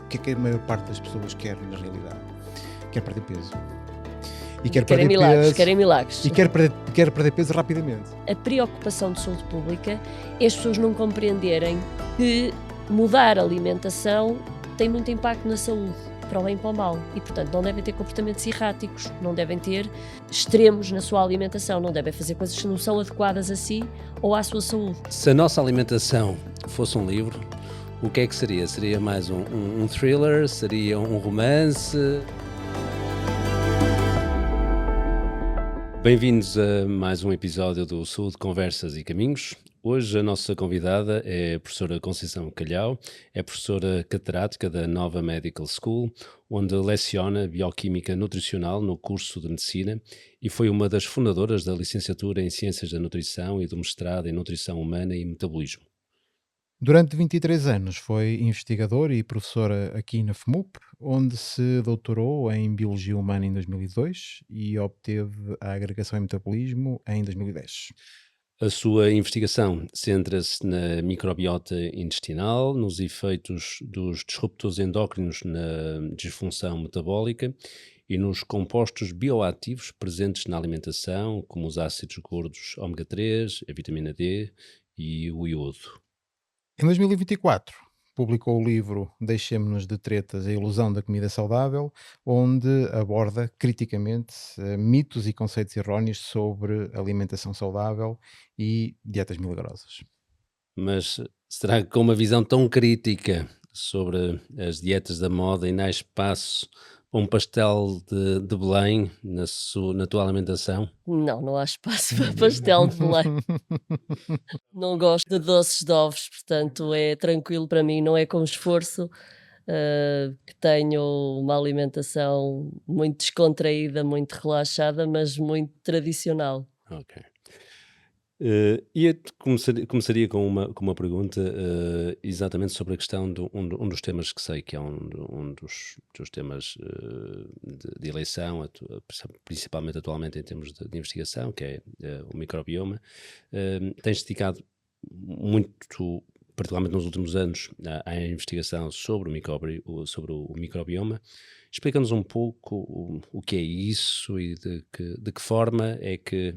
o que é que a maior parte das pessoas quer na realidade? Quer perder peso. E Querem perder milagres, peso, querem milagres. e quer perder peso rapidamente. A preocupação de saúde pública é as pessoas não compreenderem que mudar a alimentação tem muito impacto na saúde, para o bem e para o mal. E, portanto, não devem ter comportamentos erráticos, não devem ter extremos na sua alimentação, não devem fazer coisas que não são adequadas a si ou à sua saúde. Se a nossa alimentação fosse um livro, o que é que seria? Seria mais um thriller? Seria um romance? Bem-vindos a mais um episódio do Saúde, Conversas e Caminhos. Hoje a nossa convidada é a professora Conceição Calhau, é professora catedrática da Nova Medical School, onde leciona Bioquímica Nutricional no curso de Medicina e foi uma das fundadoras da licenciatura em Ciências da Nutrição e do mestrado em Nutrição Humana e Metabolismo. Durante 23 anos foi investigadora e professora aqui na FMUP, onde se doutorou em Biologia Humana em 2002 e obteve a agregação em Metabolismo em 2010. A sua investigação centra-se na microbiota intestinal, nos efeitos dos disruptores endócrinos na disfunção metabólica e nos compostos bioativos presentes na alimentação, como os ácidos gordos ômega 3, a vitamina D e o iodo. Em 2024, publicou o livro Deixemo-nos de Tretas, a Ilusão da Comida Saudável, onde aborda criticamente mitos e conceitos erróneos sobre alimentação saudável e dietas milagrosas. Mas será que com uma visão tão crítica sobre as dietas da moda ainda há espaço para um pastel de Belém na tua alimentação? Não há espaço para pastel de Belém. Não gosto de doces de ovos, portanto é tranquilo para mim, não é com esforço que tenho uma alimentação muito descontraída, muito relaxada, mas muito tradicional. Ok. Começaria com uma pergunta exatamente sobre a questão de um dos temas que sei que é um dos temas de eleição, principalmente atualmente em termos de investigação, que é o microbioma. Tens dedicado muito, particularmente nos últimos anos, à investigação sobre o microbioma. Explica-nos um pouco o que é isso e de que forma é que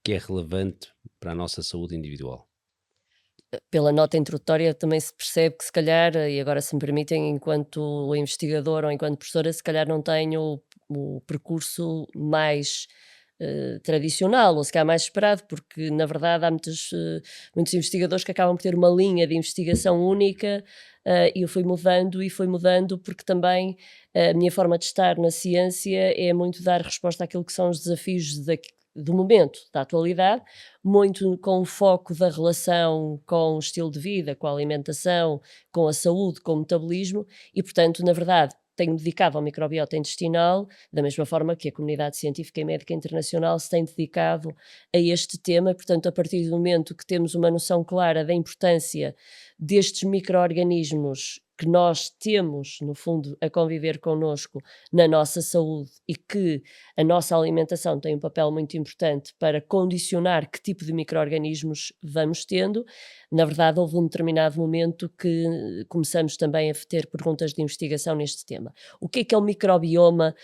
é relevante para a nossa saúde individual. Pela nota introdutória também se percebe que se calhar, e agora se me permitem, enquanto investigadora ou enquanto professora, se calhar não tenho o percurso mais tradicional, ou se calhar mais esperado, porque na verdade há muitos investigadores que acabam por ter uma linha de investigação única, e eu fui mudando porque também a minha forma de estar na ciência é muito dar resposta àquilo que são os desafios do momento, da atualidade, muito com o foco da relação com o estilo de vida, com a alimentação, com a saúde, com o metabolismo e, portanto, na verdade, tenho-me dedicado ao microbiota intestinal, da mesma forma que a comunidade científica e médica internacional se tem dedicado a este tema. Portanto, a partir do momento que temos uma noção clara da importância destes micro-organismos que nós temos, no fundo, a conviver connosco na nossa saúde e que a nossa alimentação tem um papel muito importante para condicionar que tipo de micro-organismos vamos tendo. Na verdade, houve um determinado momento que começamos também a ter perguntas de investigação neste tema. O que é o microbioma?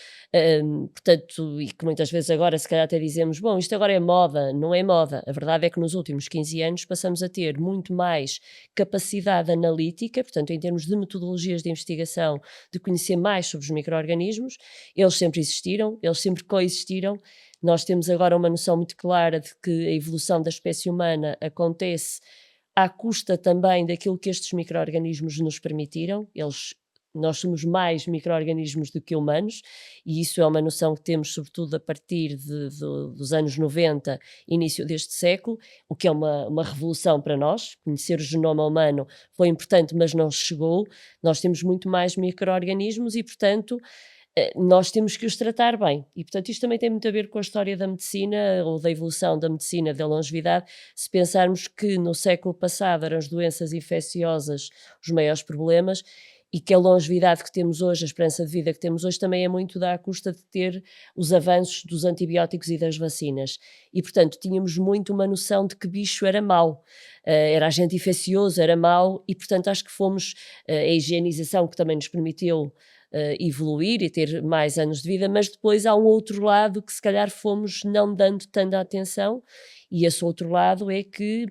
Portanto, e que muitas vezes agora se calhar até dizemos, bom, isto agora é moda. Não é moda. A verdade é que nos últimos 15 anos passamos a ter muito mais capacidade analítica, portanto, em termos de metodologias de investigação, de conhecer mais sobre os micro-organismos. Eles sempre existiram, eles sempre coexistiram. Nós temos agora uma noção muito clara de que a evolução da espécie humana acontece à custa também daquilo que estes micro-organismos nos permitiram. Nós somos mais micro-organismos do que humanos, e isso é uma noção que temos sobretudo a partir dos anos 90, início deste século, o que é uma revolução para nós. Conhecer o genoma humano foi importante, mas não chegou. Nós temos muito mais micro-organismos e, portanto, nós temos que os tratar bem. E, portanto, isto também tem muito a ver com a história da medicina ou da evolução da medicina, da longevidade. Se pensarmos que no século passado eram as doenças infecciosas os maiores problemas, e que a longevidade que temos hoje, a esperança de vida que temos hoje, também é muito à custa de ter os avanços dos antibióticos e das vacinas. E, portanto, tínhamos muito uma noção de que bicho era mau, era agente infeccioso, era mau, e, portanto, acho que fomos, a higienização que também nos permitiu evoluir e ter mais anos de vida, mas depois há um outro lado que se calhar fomos não dando tanta atenção, e esse outro lado é que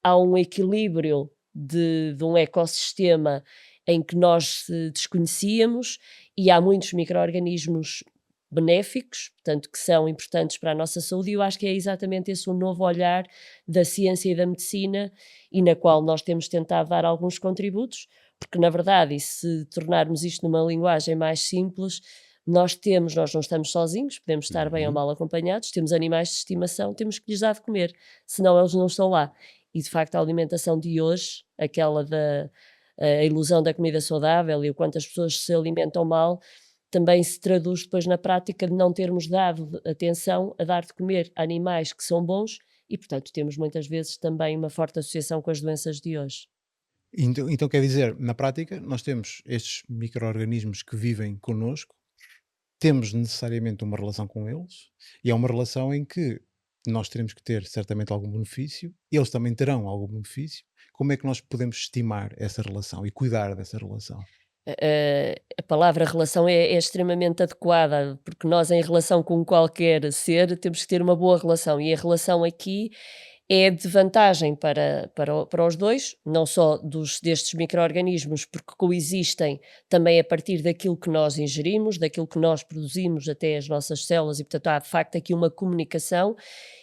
há um equilíbrio de um ecossistema em que nós desconhecíamos, e há muitos micro-organismos benéficos, portanto, que são importantes para a nossa saúde, e eu acho que é exatamente esse o novo olhar da ciência e da medicina, e na qual nós temos tentado dar alguns contributos, porque na verdade, e se tornarmos isto numa linguagem mais simples, nós não estamos sozinhos, podemos estar bem ou Uhum. mal acompanhados, temos animais de estimação, temos que lhes dar de comer, senão eles não estão lá. E de facto a alimentação de hoje, aquela da a ilusão da comida saudável e o quanto as pessoas se alimentam mal, também se traduz depois na prática de não termos dado atenção a dar de comer a animais que são bons, e portanto temos muitas vezes também uma forte associação com as doenças de hoje. Então quer dizer, na prática, nós temos estes micro-organismos que vivem connosco, temos necessariamente uma relação com eles, e é uma relação em que nós teremos que ter certamente algum benefício, eles também terão algum benefício. Como é que nós podemos estimar essa relação e cuidar dessa relação? A palavra relação é extremamente adequada, porque nós, em relação com qualquer ser, temos que ter uma boa relação, e a relação aqui é de vantagem para os dois, não só destes micro-organismos, porque coexistem também a partir daquilo que nós ingerimos, daquilo que nós produzimos até as nossas células, e portanto há de facto aqui uma comunicação,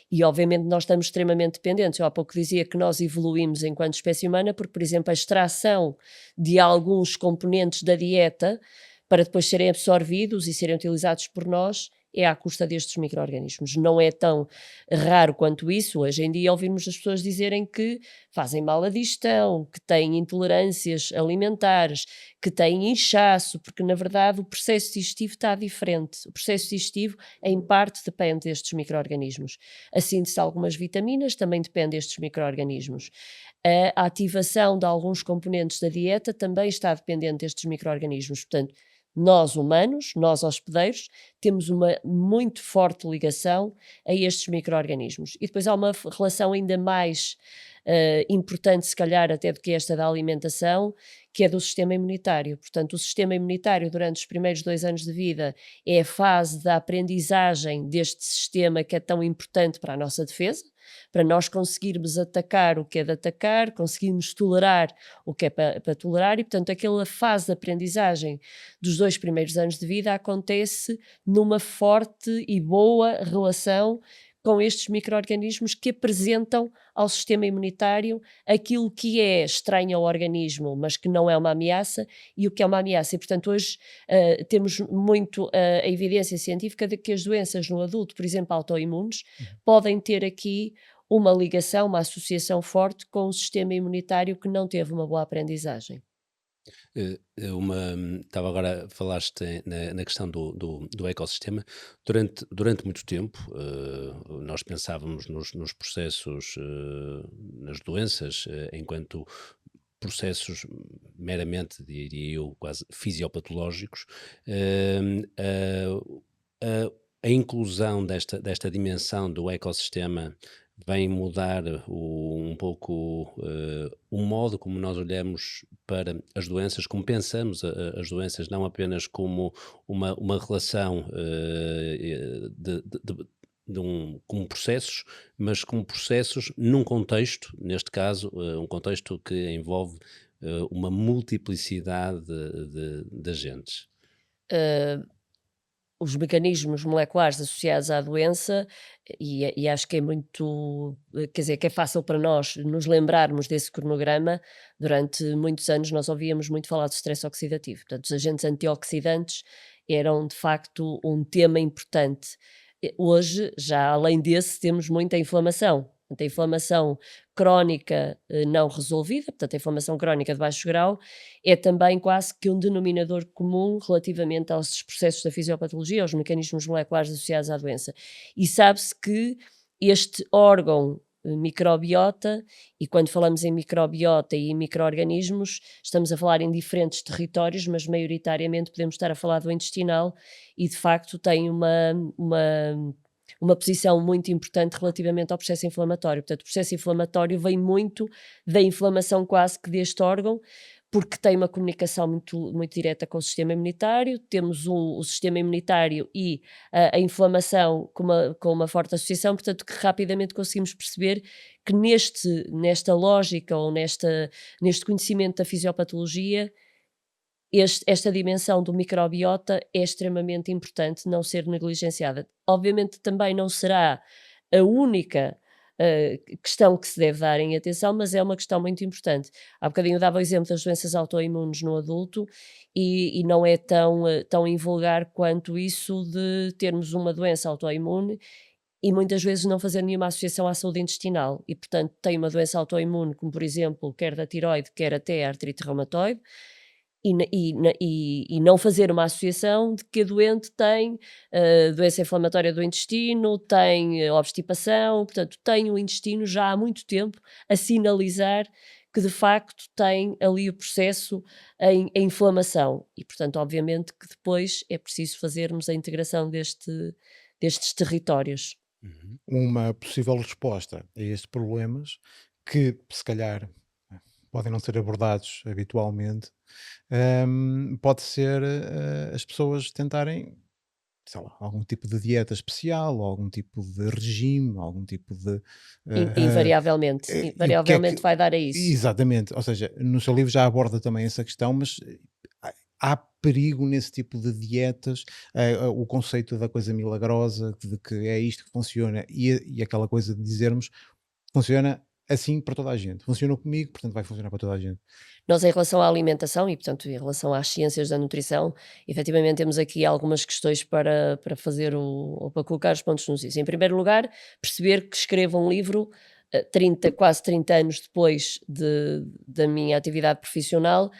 e obviamente nós estamos extremamente dependentes. Eu há pouco dizia que nós evoluímos enquanto espécie humana porque, por exemplo, a extração de alguns componentes da dieta para depois serem absorvidos e serem utilizados por nós é à custa destes micro-organismos. Não é tão raro quanto isso. Hoje em dia ouvimos as pessoas dizerem que fazem mal a digestão, que têm intolerâncias alimentares, que têm inchaço, porque na verdade o processo digestivo está diferente. O processo digestivo em parte depende destes micro-organismos. A síntese de algumas vitaminas também depende destes micro-organismos. A ativação de alguns componentes da dieta também está dependente destes micro-organismos. Portanto, nós humanos, nós hospedeiros, temos uma muito forte ligação a estes micro-organismos. E depois há uma relação ainda mais importante, se calhar, até do que esta da alimentação, que é do sistema imunitário. Portanto, o sistema imunitário, durante os primeiros 2 anos de vida, é a fase da aprendizagem deste sistema que é tão importante para a nossa defesa, para nós conseguirmos atacar o que é de atacar, conseguirmos tolerar o que é para tolerar, e, portanto, aquela fase de aprendizagem dos 2 primeiros anos de vida acontece numa forte e boa relação com estes micro-organismos que apresentam ao sistema imunitário aquilo que é estranho ao organismo, mas que não é uma ameaça, e o que é uma ameaça. E, portanto, hoje temos muito a evidência científica de que as doenças no adulto, por exemplo, autoimunes, podem ter aqui uma ligação, uma associação forte com o sistema imunitário que não teve uma boa aprendizagem. Estava agora, falaste na questão do ecossistema. Durante muito tempo, nós pensávamos nos processos, nas doenças, enquanto processos meramente, diria eu, quase fisiopatológicos. A inclusão desta dimensão do ecossistema vem mudar um pouco o modo como nós olhamos para as doenças, como pensamos as doenças, não apenas como uma relação como processos, mas como processos num contexto, neste caso, um contexto que envolve uma multiplicidade de agentes. Uh, os mecanismos moleculares associados à doença, e acho que é muito, quer dizer, que é fácil para nós nos lembrarmos desse cronograma. Durante muitos anos nós ouvíamos muito falar do stress oxidativo, portanto os agentes antioxidantes eram de facto um tema importante. Hoje, já além desse, temos muita inflamação. Portanto, a inflamação crónica não resolvida, portanto, a inflamação crónica de baixo grau, é também quase que um denominador comum relativamente aos processos da fisiopatologia, aos mecanismos moleculares associados à doença. E sabe-se que este órgão microbiota, e quando falamos em microbiota e em micro-organismos, estamos a falar em diferentes territórios, mas maioritariamente podemos estar a falar do intestinal, e de facto tem uma posição muito importante relativamente ao processo inflamatório. Portanto, o processo inflamatório vem muito da inflamação quase que deste órgão, porque tem uma comunicação muito direta com o sistema imunitário. Temos o sistema imunitário e a inflamação com uma forte associação, portanto, que rapidamente conseguimos perceber que nesta lógica ou neste conhecimento da fisiopatologia, esta dimensão do microbiota é extremamente importante não ser negligenciada. Obviamente também não será a única questão que se deve dar em atenção, mas é uma questão muito importante. Há bocadinho eu dava o exemplo das doenças autoimunes no adulto, e não é tão invulgar quanto isso de termos uma doença autoimune e muitas vezes não fazer nenhuma associação à saúde intestinal, e portanto tem uma doença autoimune como, por exemplo, quer da tiroide, quer até a artrite reumatoide, e não fazer uma associação de que a doente tem doença inflamatória do intestino, tem obstipação, portanto tem o intestino já há muito tempo a sinalizar que de facto tem ali o processo em inflamação, e portanto obviamente que depois é preciso fazermos a integração destes territórios. Uhum. Uma possível resposta a estes problemas que, se calhar, podem não ser abordados habitualmente, pode ser as pessoas tentarem, sei lá, algum tipo de dieta especial, ou algum tipo de regime, algum tipo de. Invariavelmente, E o que é que. invariavelmente vai dar a isso. Exatamente, ou seja, no seu livro já aborda também essa questão, mas há perigo nesse tipo de dietas, o conceito da coisa milagrosa, de que é isto que funciona, e aquela coisa de dizermos funciona assim para toda a gente. Funcionou comigo, portanto vai funcionar para toda a gente. Nós, em relação à alimentação e, portanto, em relação às ciências da nutrição, efetivamente temos aqui algumas questões para fazer ou para colocar os pontos nos is. Em primeiro lugar, perceber que escrevo um livro quase 30 anos depois da minha atividade profissional,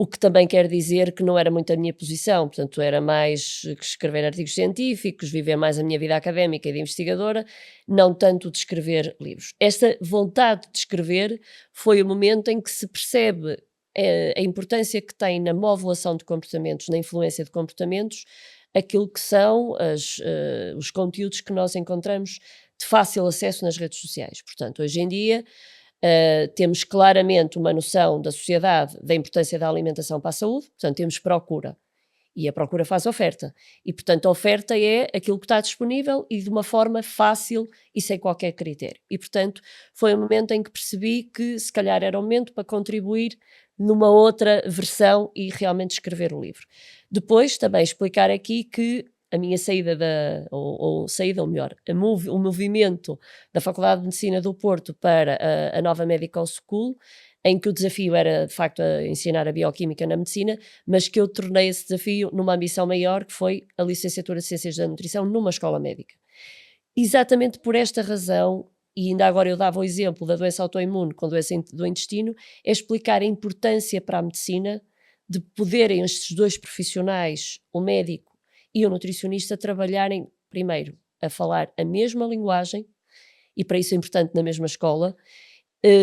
o que também quer dizer que não era muito a minha posição, portanto, era mais que escrever artigos científicos, viver mais a minha vida académica e de investigadora, não tanto de escrever livros. Esta vontade de escrever foi o momento em que se percebe a importância que tem na modulação de comportamentos, na influência de comportamentos, aquilo que são os conteúdos que nós encontramos de fácil acesso nas redes sociais. Portanto, hoje em dia, temos claramente uma noção da sociedade da importância da alimentação para a saúde, portanto, temos procura. E a procura faz oferta. E, portanto, a oferta é aquilo que está disponível e de uma forma fácil e sem qualquer critério. E, portanto, foi um momento em que percebi que se calhar era o momento para contribuir numa outra versão e realmente escrever o livro. Depois, também explicar aqui que a minha saída ou melhor, o movimento da Faculdade de Medicina do Porto para a nova Medical School, em que o desafio era, de facto, ensinar a bioquímica na medicina, mas que eu tornei esse desafio numa ambição maior, que foi a licenciatura de Ciências da Nutrição numa escola médica. Exatamente por esta razão, e ainda agora eu dava o exemplo da doença autoimune com doença do intestino, é explicar a importância para a medicina de poderem estes dois profissionais, o médico e o nutricionista, trabalharem, primeiro, a falar a mesma linguagem, e para isso é importante na mesma escola,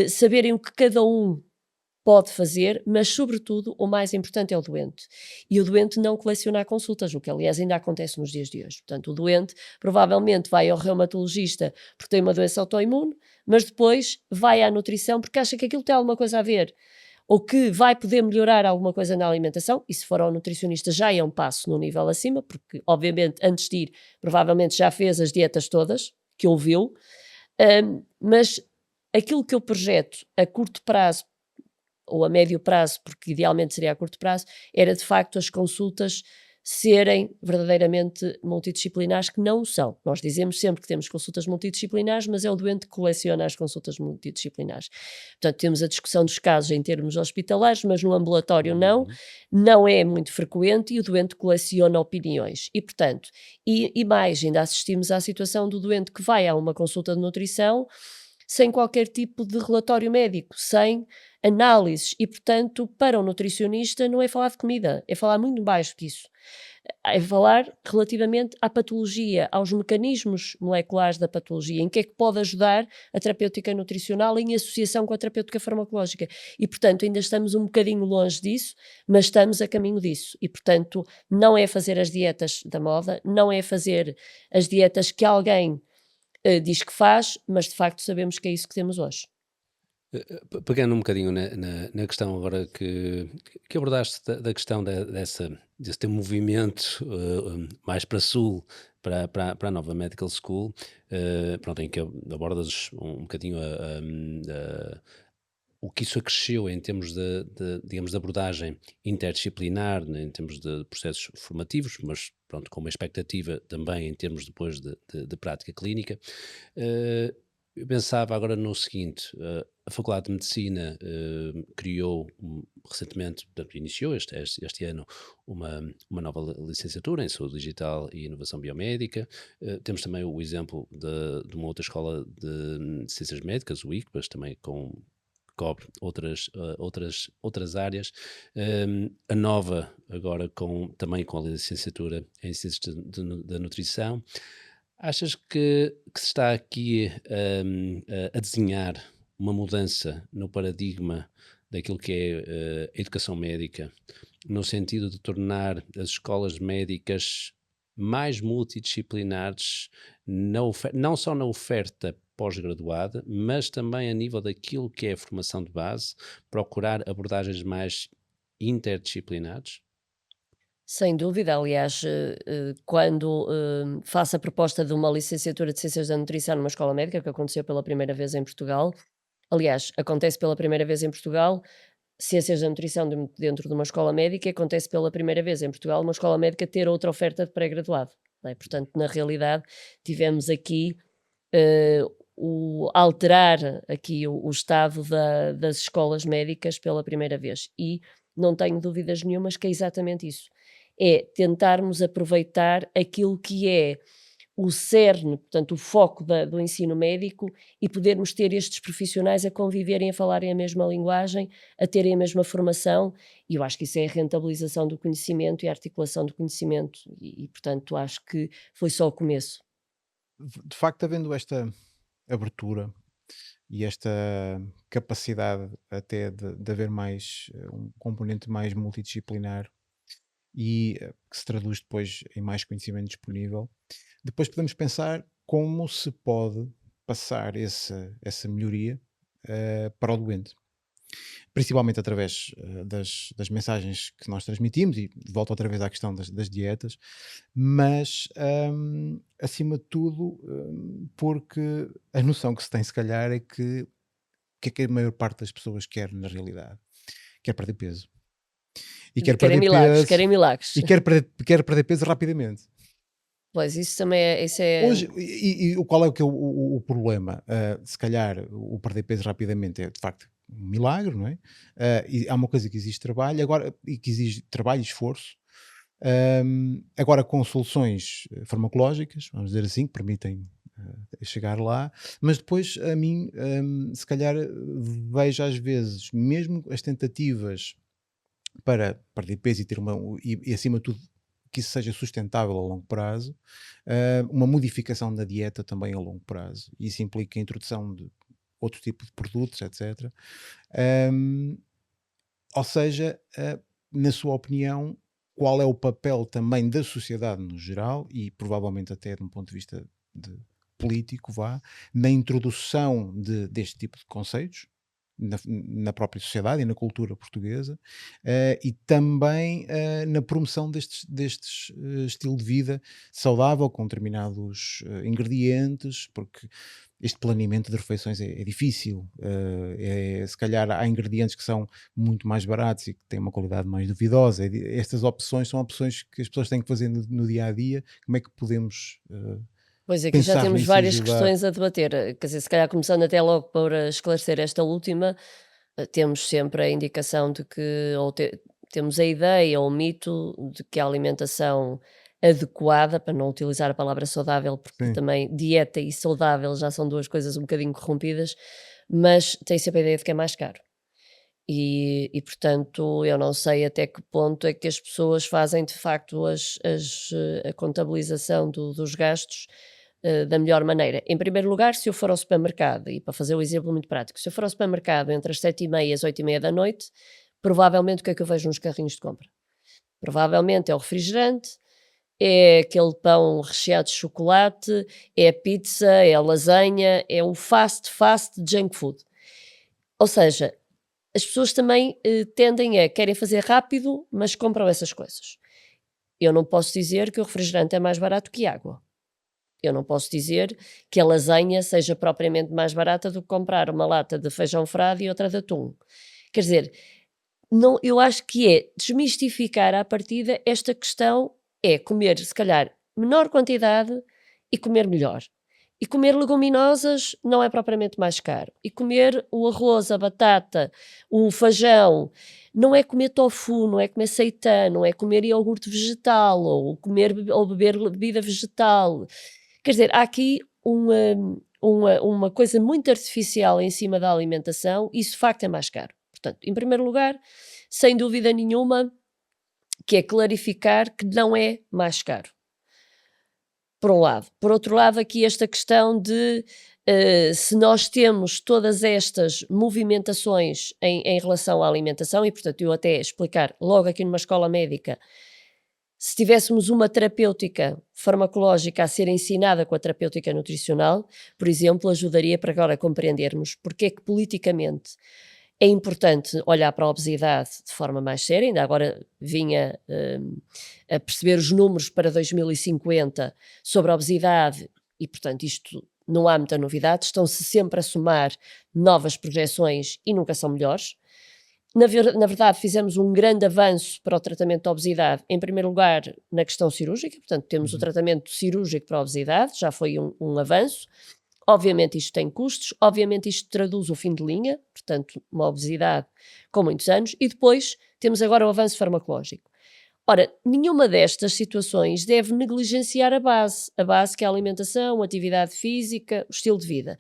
saberem o que cada um pode fazer, mas sobretudo o mais importante é o doente. E o doente não colecionar consultas, o que aliás ainda acontece nos dias de hoje. Portanto, o doente provavelmente vai ao reumatologista porque tem uma doença autoimune, mas depois vai à nutrição porque acha que aquilo tem alguma coisa a ver, ou que vai poder melhorar alguma coisa na alimentação, e se for ao nutricionista já é um passo no nível acima, porque obviamente antes de ir provavelmente já fez as dietas todas, que ouviu, mas aquilo que eu projeto a curto prazo ou a médio prazo, porque idealmente seria a curto prazo, era de facto as consultas serem verdadeiramente multidisciplinares, que não são. Nós dizemos sempre que temos consultas multidisciplinares, mas é o doente que coleciona as consultas multidisciplinares. Portanto, temos a discussão dos casos em termos hospitalares, mas no ambulatório não é muito frequente, e o doente coleciona opiniões. E, portanto, e mais, ainda assistimos à situação do doente que vai a uma consulta de nutrição sem qualquer tipo de relatório médico, sem análises e, portanto, para um nutricionista não é falar de comida, é falar muito mais do que isso. É falar relativamente à patologia, aos mecanismos moleculares da patologia, em que é que pode ajudar a terapêutica nutricional em associação com a terapêutica farmacológica. E, portanto, ainda estamos um bocadinho longe disso, mas estamos a caminho disso. E, portanto, não é fazer as dietas da moda, não é fazer as dietas que alguém diz que faz, mas de facto sabemos que é isso que temos hoje. Pegando um bocadinho na questão agora que abordaste da questão desse teu movimento mais para sul, para a nova Medical School, pronto, em que abordas um bocadinho o que isso acresceu em termos digamos, de abordagem interdisciplinar, né, em termos de processos formativos, mas pronto, com uma expectativa também em termos depois de prática clínica. Eu pensava agora no seguinte, a Faculdade de Medicina criou recentemente, portanto, iniciou este ano uma nova licenciatura em Saúde Digital e Inovação Biomédica. Temos também o exemplo de uma outra escola de Ciências Médicas, o ICBAS, também cobre outras áreas. A nova, agora também com a licenciatura em Ciências da Nutrição. Achas que se está aqui a desenhar uma mudança no paradigma daquilo que é a educação médica, no sentido de tornar as escolas médicas mais multidisciplinares, não só na oferta pós-graduada, mas também a nível daquilo que é a formação de base, procurar abordagens mais interdisciplinares? Sem dúvida, aliás, quando faço a proposta de uma licenciatura de Ciências da Nutrição numa escola médica, que aconteceu pela primeira vez em Portugal, aliás, acontece pela primeira vez em Portugal, Ciências da Nutrição dentro de uma escola médica, e acontece pela primeira vez em Portugal uma escola médica ter outra oferta de pré-graduado, não é? Portanto, na realidade, tivemos aqui eh, alterar aqui o estado das escolas médicas pela primeira vez. E não tenho dúvidas nenhumas que é exatamente isso. É tentarmos aproveitar aquilo que é o cerne, portanto, o foco do ensino médico, e podermos ter estes profissionais a conviverem, a falarem a mesma linguagem, a terem a mesma formação, e eu acho que isso é a rentabilização do conhecimento e a articulação do conhecimento, portanto, acho que foi só o começo. De facto, havendo esta abertura e esta capacidade até de haver mais um componente mais multidisciplinar e que se traduz depois em mais conhecimento disponível, depois podemos pensar como se pode passar essa melhoria para o doente. Principalmente através das mensagens que nós transmitimos, e volto outra vez à questão das dietas, mas acima de tudo, porque a noção que se tem, se calhar, é que o que é que a maior parte das pessoas quer na realidade? Quer perder peso. E quer Querem perder milagres, peso, querem milagres. e quer perder peso rapidamente. Pois, isso também é, isso é. Hoje, qual é que é o problema? Se calhar o perder peso rapidamente é de facto um milagre, não é? E há uma coisa que exige trabalho, agora, e que exige trabalho e esforço. Agora com soluções farmacológicas, vamos dizer assim, que permitem chegar lá, mas depois a mim, se calhar, vejo às vezes, mesmo as tentativas para perder peso e ter e acima de tudo que isso seja sustentável a longo prazo, uma modificação da dieta também a longo prazo. Isso implica a introdução de outro tipo de produtos, etc. Hum, ou seja, na sua opinião, qual é o papel também da sociedade no geral e provavelmente até de um ponto de vista político, na introdução deste tipo de conceitos na própria sociedade e na cultura portuguesa, e também na promoção destes estilo de vida saudável com determinados ingredientes, porque este planeamento de refeições é difícil. Se calhar há ingredientes que são muito mais baratos e que têm uma qualidade mais duvidosa. Estas opções são opções que as pessoas têm que fazer no dia a dia. Como é que podemos Pois, aqui já pensar temos nisso e várias ajudar? questões a debater. Quer dizer, se calhar começando até logo para esclarecer esta última, temos sempre a indicação de que, temos a ideia ou o mito de que a alimentação adequada, para não utilizar a palavra saudável, porque Sim, também dieta e saudável já são duas coisas um bocadinho corrompidas, mas tem sempre a ideia de que é mais caro. Portanto, eu não sei até que ponto é que as pessoas fazem de facto a contabilização dos gastos da melhor maneira. Em primeiro lugar, se eu for ao supermercado, e para fazer o exemplo muito prático, se eu for ao supermercado entre as 7h30 e as 8h30 da noite, provavelmente o que é que eu vejo nos carrinhos de compra? Provavelmente é o refrigerante, é aquele pão recheado de chocolate, é a pizza, é a lasanha, é o fast junk food. Ou seja, as pessoas também tendem querem fazer rápido, mas compram essas coisas. Eu não posso dizer que o refrigerante é mais barato que água. Eu não posso dizer que a lasanha seja propriamente mais barata do que comprar uma lata de feijão frade e outra de atum. Quer dizer, não, eu acho que é desmistificar à partida esta questão, é comer, se calhar, menor quantidade e comer melhor. E comer leguminosas não é propriamente mais caro. E comer o arroz, a batata, o feijão, não é comer tofu, não é comer seitã, não é comer iogurte vegetal ou beber bebida vegetal. Quer dizer, há aqui uma coisa muito artificial em cima da alimentação e isso de facto é mais caro. Portanto, em primeiro lugar, sem dúvida nenhuma, que é clarificar que não é mais caro. Por um lado. Por outro lado, aqui esta questão de se nós temos todas estas movimentações em relação à alimentação, e portanto eu até explicar logo aqui numa escola médica, se tivéssemos uma terapêutica farmacológica a ser ensinada com a terapêutica nutricional, por exemplo, ajudaria para agora compreendermos porque é que politicamente é importante olhar para a obesidade de forma mais séria. Ainda agora vinha a perceber os números para 2050 sobre a obesidade e, portanto, isto não há muita novidade. Estão-se sempre a somar novas projeções e nunca são melhores. Na verdade, fizemos um grande avanço para o tratamento da obesidade, em primeiro lugar na questão cirúrgica, portanto temos o tratamento cirúrgico para a obesidade, já foi um avanço. Obviamente isto tem custos, obviamente isto traduz o fim de linha, portanto uma obesidade com muitos anos, e depois temos agora o avanço farmacológico. Ora, nenhuma destas situações deve negligenciar a base que é a alimentação, a atividade física, o estilo de vida.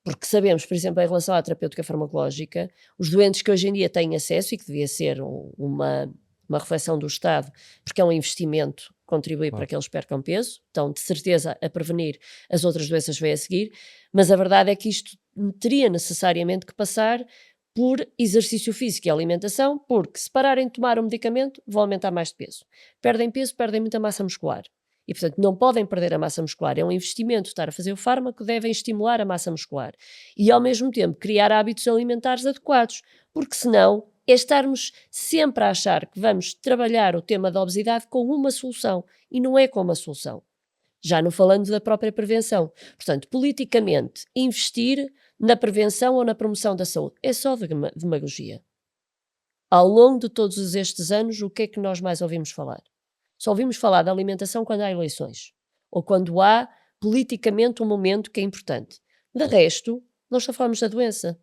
Porque sabemos, por exemplo, em relação à terapêutica farmacológica, os doentes que hoje em dia têm acesso, e que devia ser uma reflexão do Estado, porque é um investimento, contribuir para Claro. que eles percam peso, estão de certeza a prevenir as outras doenças que vêm a seguir, mas a verdade é que isto teria necessariamente que passar por exercício físico e alimentação, porque se pararem de tomar um medicamento, vão aumentar mais de peso. Perdem peso, perdem muita massa muscular. E, portanto, não podem perder a massa muscular. É um investimento estar a fazer o fármaco, devem estimular a massa muscular. E, ao mesmo tempo, criar hábitos alimentares adequados, porque senão é estarmos sempre a achar que vamos trabalhar o tema da obesidade com uma solução, e não é com uma solução. Já não falando da própria prevenção. Portanto, politicamente, investir na prevenção ou na promoção da saúde é só demagogia. Ao longo de todos estes anos, o que é que nós mais ouvimos falar? Só ouvimos falar da alimentação quando há eleições, ou quando há politicamente um momento que é importante. De resto, nós só falamos da doença.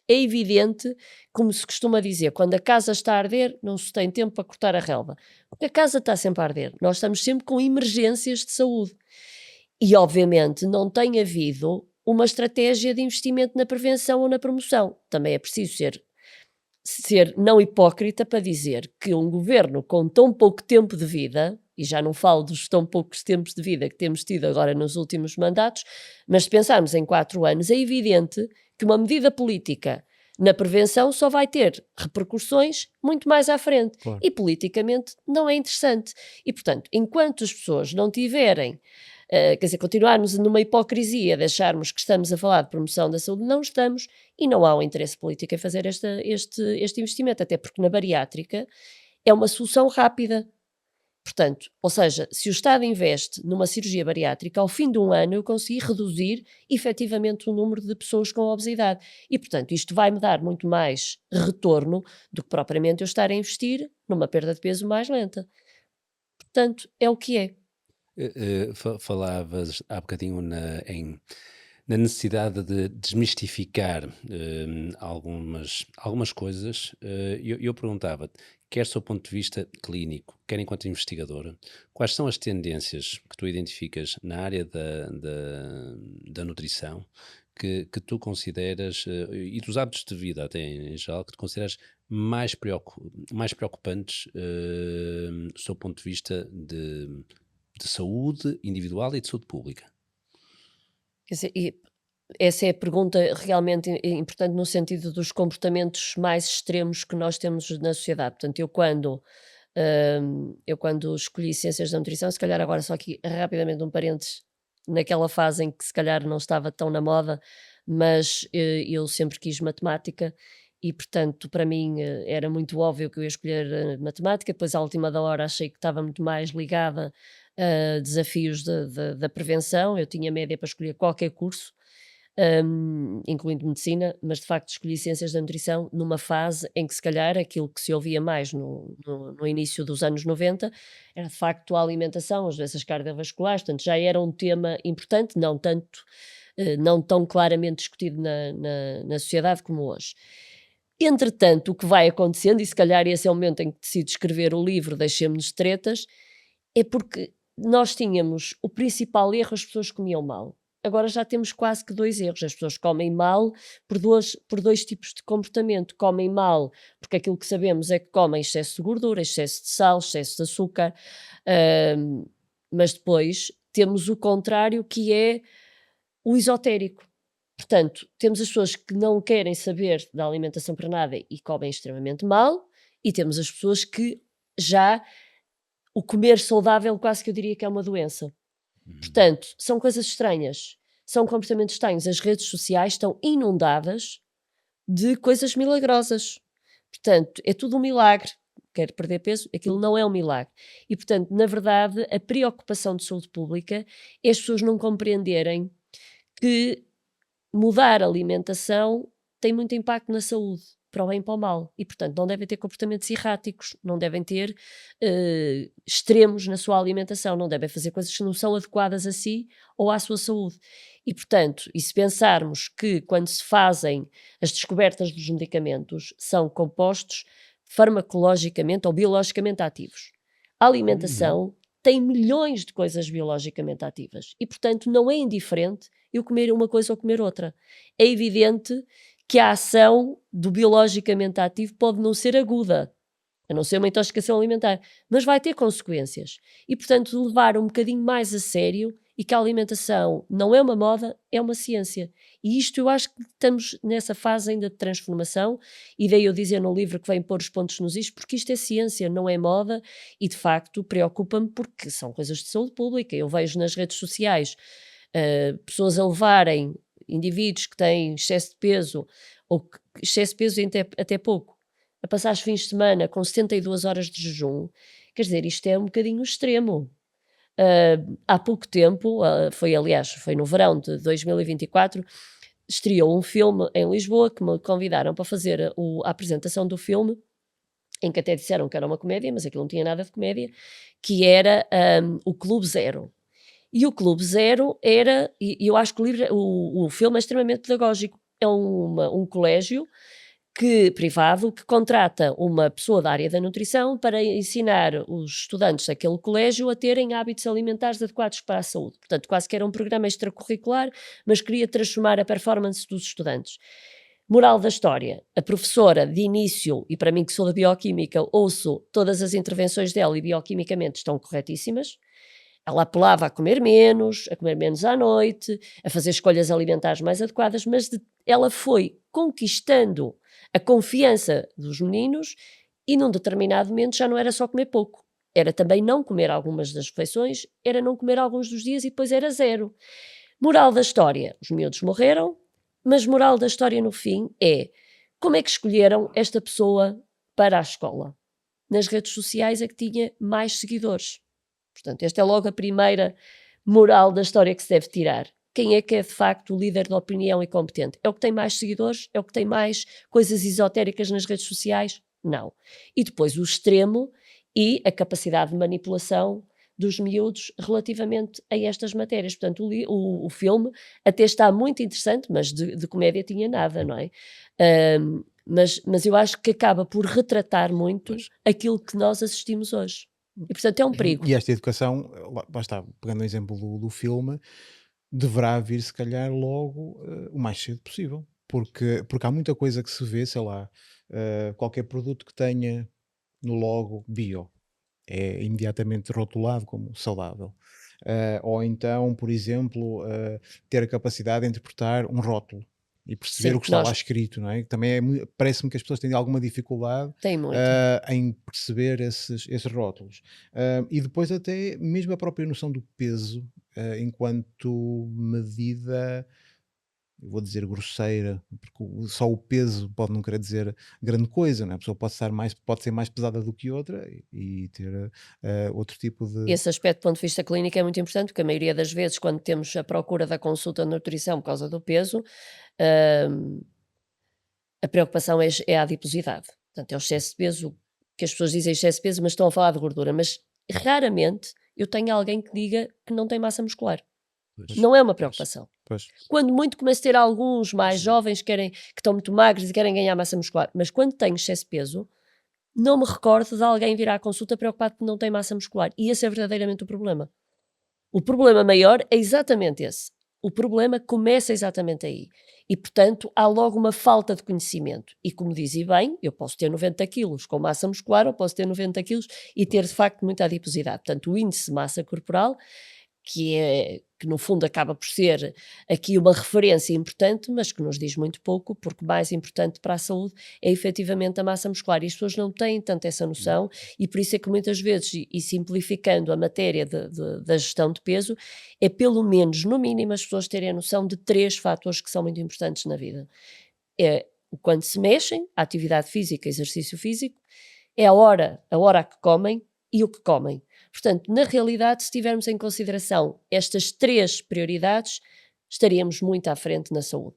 É evidente, como se costuma dizer, quando a casa está a arder, não se tem tempo para cortar a relva. Porque a casa está sempre a arder. Nós estamos sempre com emergências de saúde. E, obviamente, não tem havido uma estratégia de investimento na prevenção ou na promoção. Também é preciso ser não hipócrita para dizer que um governo com tão pouco tempo de vida, e já não falo dos tão poucos tempos de vida que temos tido agora nos últimos mandatos, mas se pensarmos em 4 anos, é evidente que uma medida política na prevenção só vai ter repercussões muito mais à frente. Claro. E politicamente não é interessante. E, portanto, enquanto as pessoas não tiverem quer dizer, continuarmos numa hipocrisia de acharmos que estamos a falar de promoção da saúde, não estamos, e não há um interesse político em fazer este investimento, até porque na bariátrica é uma solução rápida. Portanto, ou seja, se o Estado investe numa cirurgia bariátrica, ao fim de um ano eu consegui reduzir efetivamente o número de pessoas com obesidade. E, portanto, isto vai-me dar muito mais retorno do que propriamente eu estar a investir numa perda de peso mais lenta. Portanto, é o que é. Falavas há bocadinho na necessidade de desmistificar algumas coisas. Eu perguntava-te, quer do seu ponto de vista clínico, quer enquanto investigadora, quais são as tendências que tu identificas na área da nutrição que tu consideras, e dos hábitos de vida até em geral, que tu consideras mais preocupantes sob o ponto de vista de saúde individual e de saúde pública? Quer dizer, e essa é a pergunta realmente importante no sentido dos comportamentos mais extremos que nós temos na sociedade. Portanto, eu quando escolhi Ciências da Nutrição, se calhar agora só aqui rapidamente um parênteses, naquela fase em que se calhar não estava tão na moda, mas eu sempre quis matemática e, portanto, para mim era muito óbvio que eu ia escolher matemática. Depois, à última da hora, achei que estava muito mais ligada a desafios da prevenção. Eu tinha média para escolher qualquer curso, incluindo medicina, mas de facto escolhi Ciências da Nutrição numa fase em que se calhar aquilo que se ouvia mais no início dos anos 90 era de facto a alimentação, as doenças cardiovasculares, portanto já era um tema importante, não tanto, não tão claramente discutido na sociedade como hoje. Entretanto, o que vai acontecendo, e se calhar esse é o momento em que decido escrever o livro Deixemo-nos de Tretas, é porque nós tínhamos o principal erro, as pessoas comiam mal. Agora já temos quase que 2 erros. As pessoas comem mal por 2 tipos de comportamento. Comem mal porque aquilo que sabemos é que comem excesso de gordura, excesso de sal, excesso de açúcar, mas depois temos o contrário, que é o esotérico. Portanto, temos as pessoas que não querem saber da alimentação para nada e comem extremamente mal, e temos as pessoas que já o comer saudável quase que eu diria que é uma doença. Uhum. Portanto, são coisas estranhas, são comportamentos estranhos. As redes sociais estão inundadas de coisas milagrosas. Portanto, é tudo um milagre. Quero perder peso, aquilo não é um milagre. E, portanto, na verdade, a preocupação de saúde pública é as pessoas não compreenderem que mudar a alimentação tem muito impacto na saúde, para o bem e para o mal. E, portanto, não devem ter comportamentos erráticos, não devem ter extremos na sua alimentação, não devem fazer coisas que não são adequadas a si ou à sua saúde. E, portanto, e se pensarmos que quando se fazem as descobertas dos medicamentos são compostos farmacologicamente ou biologicamente ativos, a Uhum. alimentação tem milhões de coisas biologicamente ativas e, portanto, não é indiferente eu comer uma coisa ou comer outra. É evidente que a ação do biologicamente ativo pode não ser aguda, a não ser uma intoxicação alimentar, mas vai ter consequências. E, portanto, levar um bocadinho mais a sério e que a alimentação não é uma moda, é uma ciência. E isto eu acho que estamos nessa fase ainda de transformação, e daí eu dizer no livro que vem pôr os pontos nos is, porque isto é ciência, não é moda, e de facto preocupa-me porque são coisas de saúde pública. Eu vejo nas redes sociais pessoas a levarem indivíduos que têm excesso de peso, ou excesso de peso até pouco, a passar os fins de semana com 72 horas de jejum, quer dizer, isto é um bocadinho extremo. Há pouco tempo, foi no verão de 2024, estreou um filme em Lisboa que me convidaram para fazer a apresentação do filme, em que até disseram que era uma comédia, mas aquilo não tinha nada de comédia, que era o Clube Zero. E o Clube Zero era, e eu acho que o filme é extremamente pedagógico. É um colégio privado que contrata uma pessoa da área da nutrição para ensinar os estudantes daquele colégio a terem hábitos alimentares adequados para a saúde. Portanto, quase que era um programa extracurricular, mas queria transformar a performance dos estudantes. Moral da história: a professora de início, e para mim que sou da bioquímica, ouço todas as intervenções dela e bioquimicamente estão corretíssimas. Ela apelava a comer menos à noite, a fazer escolhas alimentares mais adequadas, mas ela foi conquistando a confiança dos meninos e num determinado momento já não era só comer pouco, era também não comer algumas das refeições, era não comer alguns dos dias e depois era zero. Moral da história: os miúdos morreram, mas moral da história no fim é como é que escolheram esta pessoa para a escola? Nas redes sociais é que tinha mais seguidores. Portanto, esta é logo a primeira moral da história que se deve tirar. Quem é que é de facto o líder da opinião e competente? É o que tem mais seguidores? É o que tem mais coisas esotéricas nas redes sociais? Não. E depois o extremo e a capacidade de manipulação dos miúdos relativamente a estas matérias. Portanto, o filme até está muito interessante, mas de comédia tinha nada, não é? Mas eu acho que acaba por retratar muito Pois. aquilo que nós assistimos hoje. E portanto é um perigo. E esta educação, lá está, pegando o exemplo do filme, deverá vir se calhar logo o mais cedo possível. porque há muita coisa que se vê, sei lá, qualquer produto que tenha no logo bio é imediatamente rotulado como saudável. Ou então, por exemplo, ter a capacidade de interpretar um rótulo e perceber Sim, o que está lá nós escrito, não é? Também parece-me que as pessoas têm alguma dificuldade tem muita. em perceber esses rótulos. E depois até mesmo a própria noção do peso enquanto medida, eu vou dizer grosseira, porque só o peso pode não querer dizer grande coisa, não é? A pessoa pode ser mais pesada do que outra e ter outro tipo de. Esse aspecto, do ponto de vista clínico, é muito importante, porque a maioria das vezes, quando temos a procura da consulta de nutrição por causa do peso, hum, a preocupação é a adiposidade. Portanto, é o excesso de peso, que as pessoas dizem excesso de peso, mas estão a falar de gordura. Mas raramente eu tenho alguém que diga que não tem massa muscular. Pois, Não é uma pois. preocupação. Pois, Quando muito começo a ter alguns mais Sim. jovens que estão muito magros e querem ganhar massa muscular, mas quando tenho excesso de peso, não me recordo de alguém vir à consulta preocupado que não tem massa muscular. E esse é verdadeiramente o problema. O problema maior é exatamente esse. O problema começa exatamente aí. E, portanto, há logo uma falta de conhecimento. E, como dizia bem, eu posso ter 90 quilos com massa muscular ou posso ter 90 quilos e ter, de facto, muita adiposidade. Portanto, o índice de massa corporal, que no fundo acaba por ser aqui uma referência importante, mas que nos diz muito pouco, porque mais importante para a saúde é efetivamente a massa muscular. E as pessoas não têm tanto essa noção, e por isso é que muitas vezes, e simplificando a matéria da gestão de peso, é pelo menos, no mínimo, as pessoas terem a noção de 3 fatores que são muito importantes na vida. É o quando se mexem, a atividade física, exercício físico, é a hora a que comem e o que comem. Portanto, na realidade, se tivermos em consideração estas 3 prioridades, estaríamos muito à frente na saúde.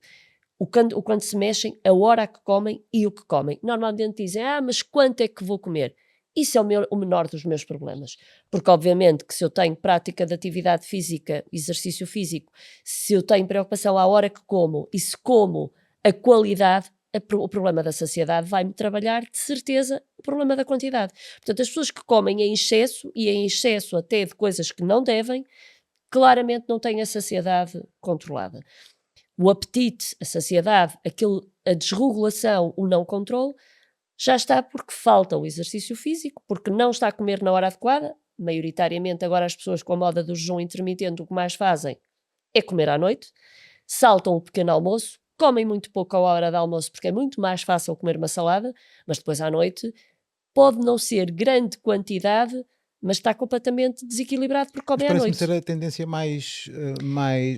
O quando se mexem, a hora a que comem e o que comem. Normalmente dizem, mas quanto é que vou comer? Isso é o menor dos meus problemas. Porque, obviamente, que se eu tenho prática de atividade física, exercício físico, se eu tenho preocupação à hora que como e se como a qualidade, o problema da saciedade vai-me trabalhar, de certeza, o problema da quantidade. Portanto, as pessoas que comem em excesso, e em excesso até de coisas que não devem, claramente não têm a saciedade controlada. O apetite, a saciedade, a desregulação, o não controle, já está porque falta o exercício físico, porque não está a comer na hora adequada. Maioritariamente, agora as pessoas com a moda do jejum intermitente o que mais fazem é comer à noite, saltam o pequeno almoço, comem muito pouco à hora de almoço porque é muito mais fácil comer uma salada, mas depois à noite pode não ser grande quantidade, mas está completamente desequilibrado porque mas comem à parece-me ser noite. a tendência mais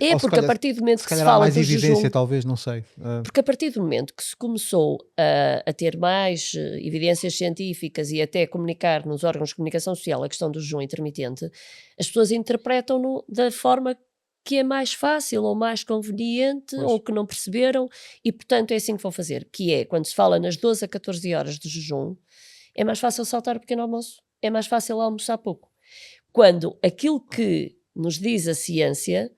É ou porque a partir do momento se que se calhar há fala mais do evidência jejum, talvez, não sei. porque a partir do momento que se começou a ter mais evidências científicas e até comunicar nos órgãos de comunicação social a questão do jejum intermitente, as pessoas interpretam-no da forma que é mais fácil ou mais conveniente Pois, ou que não perceberam e, portanto, é assim que vão fazer, que é, quando se fala nas 12 a 14 horas de jejum, é mais fácil saltar o pequeno almoço, é mais fácil almoçar pouco. Quando aquilo que nos diz a ciência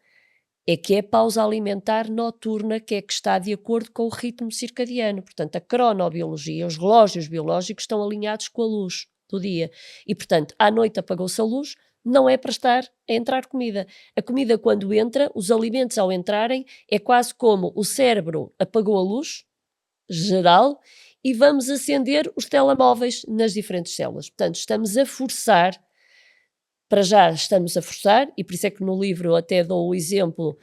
é que é a pausa alimentar noturna que é que está de acordo com o ritmo circadiano. Portanto, a cronobiologia, os relógios biológicos estão alinhados com a luz do dia. E, portanto, à noite apagou-se a luz, não é para estar a entrar comida. A comida, quando entra, os alimentos ao entrarem, é quase como o cérebro apagou a luz geral e vamos acender os telemóveis nas diferentes células. Portanto, estamos a forçar, para já estamos a forçar, e por isso é que no livro eu até dou o exemplo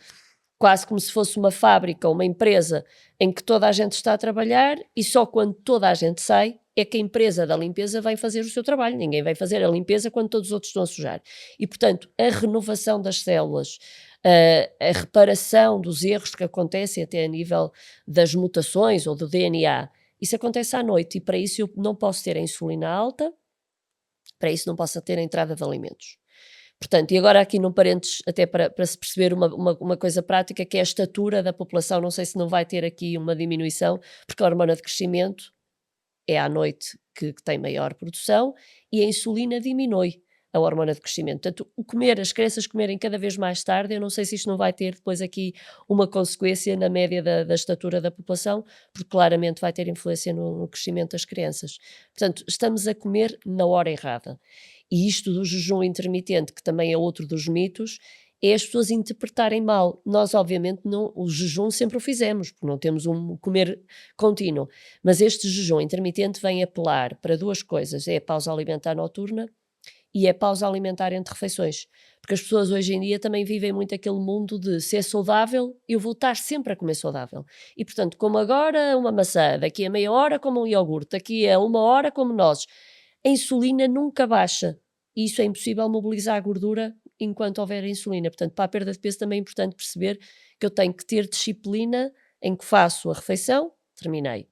quase como se fosse uma fábrica, uma empresa em que toda a gente está a trabalhar e só quando toda a gente sai é que a empresa da limpeza vai fazer o seu trabalho. Ninguém vai fazer a limpeza quando todos os outros estão a sujar. E, portanto, a renovação das células, a reparação dos erros que acontecem até a nível das mutações ou do DNA, isso acontece à noite e para isso eu não posso ter a insulina alta, para isso não posso ter a entrada de alimentos. Portanto, e agora aqui num parênteses, até para se perceber uma coisa prática, que é a estatura da população, não sei se não vai ter aqui uma diminuição, porque a hormona de crescimento é à noite que tem maior produção e a insulina diminui a hormona de crescimento. Portanto, as crianças comerem cada vez mais tarde, eu não sei se isto não vai ter depois aqui uma consequência na média da estatura da população, porque claramente vai ter influência no crescimento das crianças. Portanto, estamos a comer na hora errada. E isto do jejum intermitente, que também é outro dos mitos, é as pessoas interpretarem mal. Nós, obviamente, não, o jejum sempre o fizemos, porque não temos um comer contínuo. Mas este jejum intermitente vem apelar para duas coisas: é a pausa alimentar noturna e é pausa alimentar entre refeições. Porque as pessoas hoje em dia também vivem muito aquele mundo de se é saudável, eu vou estar sempre a comer saudável. E portanto, como agora uma maçã, daqui a meia hora como um iogurte, daqui a uma hora como nozes. A insulina nunca baixa. E isso é impossível mobilizar a gordura enquanto houver insulina. Portanto, para a perda de peso também é importante perceber que eu tenho que ter disciplina em que faço a refeição, terminei,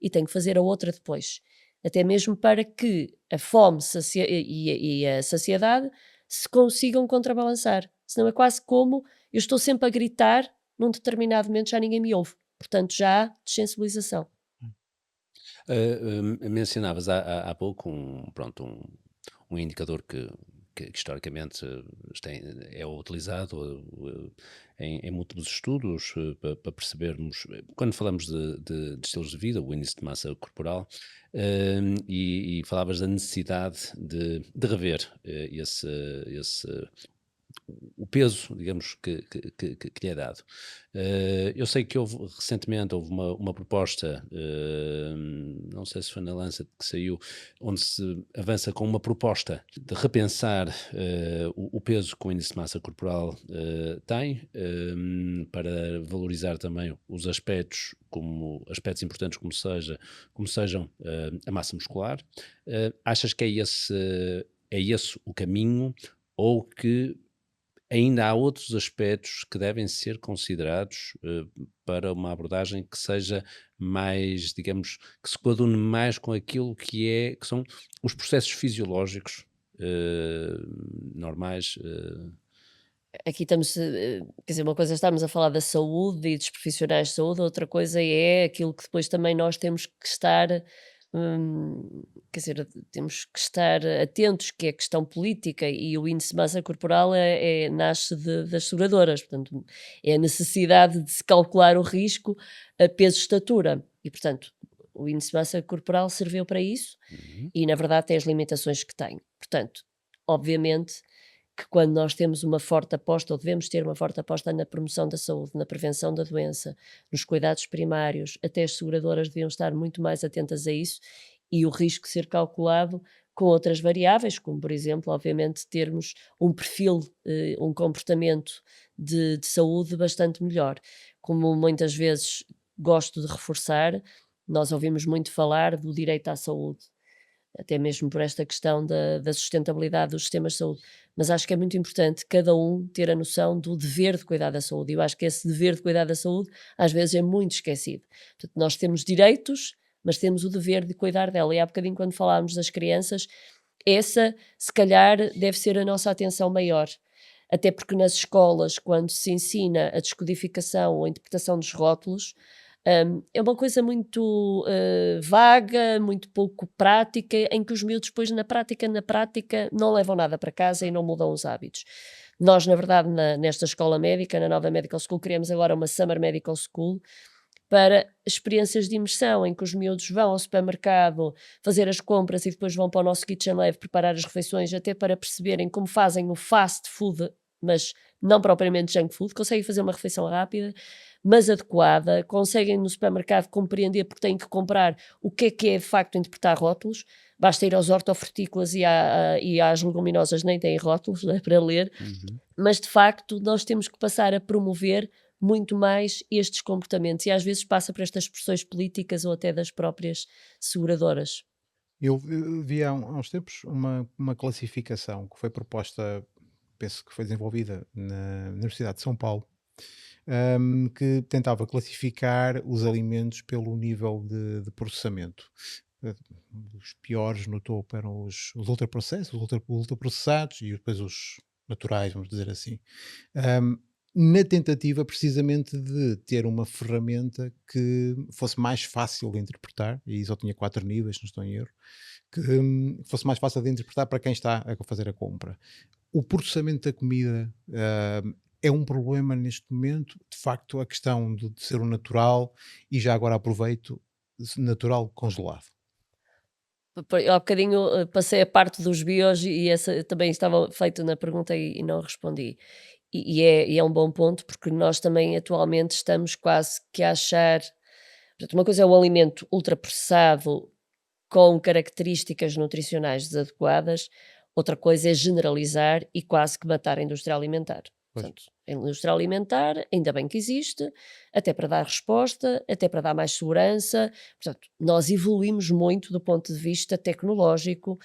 e tenho que fazer a outra depois. Até mesmo para que a fome e a saciedade se consigam contrabalançar. Senão é quase como eu estou sempre a gritar, num determinado momento já ninguém me ouve. Portanto, já há desensibilização. Mencionavas há pouco um indicador que historicamente é utilizado em múltiplos estudos para percebermos, quando falamos de estilos de vida, o índice de massa corporal, e falavas da necessidade de rever esse o peso, digamos, que lhe é dado. Eu sei que recentemente houve uma proposta, não sei se foi na Lancet que saiu, onde se avança com uma proposta de repensar o peso que o índice de massa corporal tem, para valorizar também os aspectos importantes como sejam a massa muscular. Achas que é esse o caminho, ou que ainda há outros aspectos que devem ser considerados para uma abordagem que seja mais, digamos, que se coadune mais com aquilo que são os processos fisiológicos normais? Aqui estamos, quer dizer, uma coisa é estarmos a falar da saúde e dos profissionais de saúde, outra coisa é aquilo que depois também nós temos que estar, quer dizer, temos que estar atentos, que é a questão política, e o índice de massa corporal nasce das seguradoras, portanto, é a necessidade de se calcular o risco a peso-estatura, e portanto, o índice de massa corporal serviu para isso, Uhum. e na verdade tem as limitações que tem. Portanto, obviamente que quando nós temos uma forte aposta, ou devemos ter uma forte aposta na promoção da saúde, na prevenção da doença, nos cuidados primários, até as seguradoras deviam estar muito mais atentas a isso, e o risco ser calculado com outras variáveis, como por exemplo, obviamente, termos um perfil, um comportamento de saúde bastante melhor. Como muitas vezes gosto de reforçar, nós ouvimos muito falar do direito à saúde, até mesmo por esta questão da sustentabilidade dos sistemas de saúde. Mas acho que é muito importante cada um ter a noção do dever de cuidar da saúde. E eu acho que esse dever de cuidar da saúde às vezes é muito esquecido. Portanto, nós temos direitos, mas temos o dever de cuidar dela. E há bocadinho, quando falámos das crianças, essa, se calhar, deve ser a nossa atenção maior. Até porque nas escolas, quando se ensina a descodificação ou a interpretação dos rótulos, é uma coisa muito vaga, muito pouco prática, em que os miúdos depois na prática não levam nada para casa e não mudam os hábitos. Nós, na verdade, nesta escola médica, na nova Medical School, criamos agora uma Summer Medical School para experiências de imersão, em que os miúdos vão ao supermercado fazer as compras e depois vão para o nosso Kitchen Lab preparar as refeições, até para perceberem como fazem o fast food, mas não propriamente junk food, conseguem fazer uma refeição rápida, mas adequada, conseguem no supermercado compreender porque têm que comprar o que é de facto interpretar rótulos, basta ir aos hortofrutícolas e às leguminosas, nem têm rótulos, né, para ler, Uhum. mas de facto nós temos que passar a promover muito mais estes comportamentos, e às vezes passa por estas pressões políticas ou até das próprias seguradoras. Eu vi há uns tempos uma classificação que foi proposta, penso que foi desenvolvida na Universidade de São Paulo, que tentava classificar os alimentos pelo nível de processamento. Eh, Os piores no topo eram os ultraprocessados, ultraprocessados, e depois os naturais, vamos dizer assim. Ahm, Na tentativa precisamente de ter uma ferramenta que fosse mais fácil de interpretar, e só tinha 4 níveis, se não estou em erro, que fosse mais fácil de interpretar para quem está a fazer a compra. O processamento da comida é um problema neste momento, de facto, a questão de ser o natural, e já agora aproveito, natural congelado. Eu há bocadinho passei a parte dos bios e essa também estava feita na pergunta e não respondi. E é um bom ponto, porque nós também atualmente estamos quase que a achar. Portanto, uma coisa é o alimento ultraprocessado com características nutricionais desadequadas, outra coisa é generalizar e quase que matar a indústria alimentar. Pois. Portanto, a indústria alimentar, ainda bem que existe, até para dar resposta, até para dar mais segurança. Portanto, nós evoluímos muito do ponto de vista tecnológico